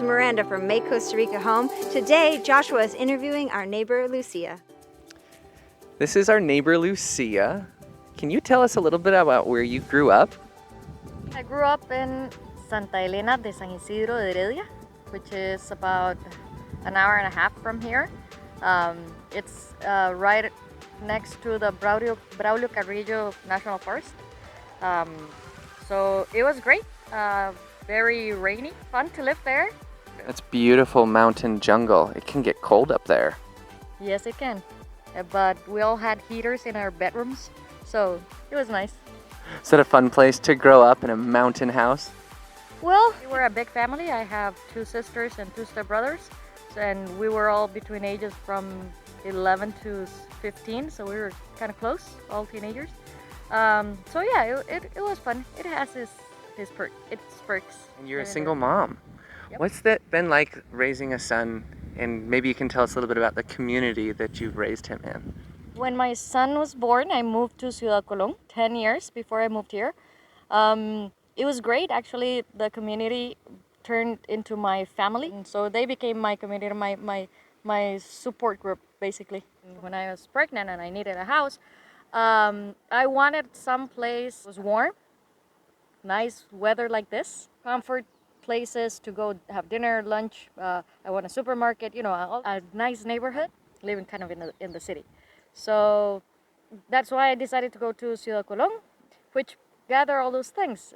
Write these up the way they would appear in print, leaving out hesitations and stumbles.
Miranda from Make Costa Rica Home. Today, Joshua is interviewing our neighbor, Lucia. This is our neighbor, Lucia. Can you tell us a little bit about where you grew up? I grew up in Santa Elena de San Isidro de Heredia, which is about an hour and a half from here. It's right next to the Braulio Carrillo National Forest. So it was great, very rainy, fun to live there. That's beautiful mountain jungle. It can get cold up there. Yes, it can, but we all had heaters in our bedrooms, so it was nice. Is that a fun place to grow up, in a mountain house? Well, we were a big family. I have 2 sisters and 2 stepbrothers, and we were all between ages from 11 to 15, so we were kind of close, all teenagers. So yeah, it was fun. It has its perks. And you're a single mom. Yep. What's that been like raising a son? And maybe you can tell us a little bit about the community that you've raised him in. When my son was born, I moved to Ciudad Colón 10 years before I moved here. It was great, actually. The community turned into my family, and so they became my community, my support group, basically. When I was pregnant and I needed a house, I wanted some place that was warm, nice weather like this, comfort places to go have dinner, lunch. I want a supermarket, a nice neighborhood, living kind of in the city. So that's why I decided to go to Ciudad Colón, which gather all those things.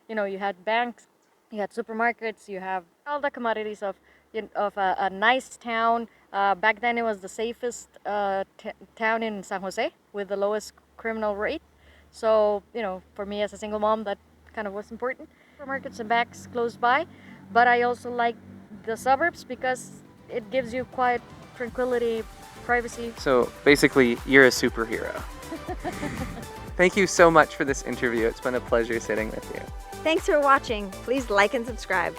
You had banks, you had supermarkets, you have all the commodities of a nice town. Back then it was the safest town in San Jose with the lowest criminal rate. So, for me as a single mom, that kind of was important. Supermarkets and banks close by, but I also like the suburbs because it gives you quiet, tranquility, privacy. So basically, you're a superhero. Thank you so much for this interview. It's been a pleasure sitting with you. Thanks for watching. Please like and subscribe.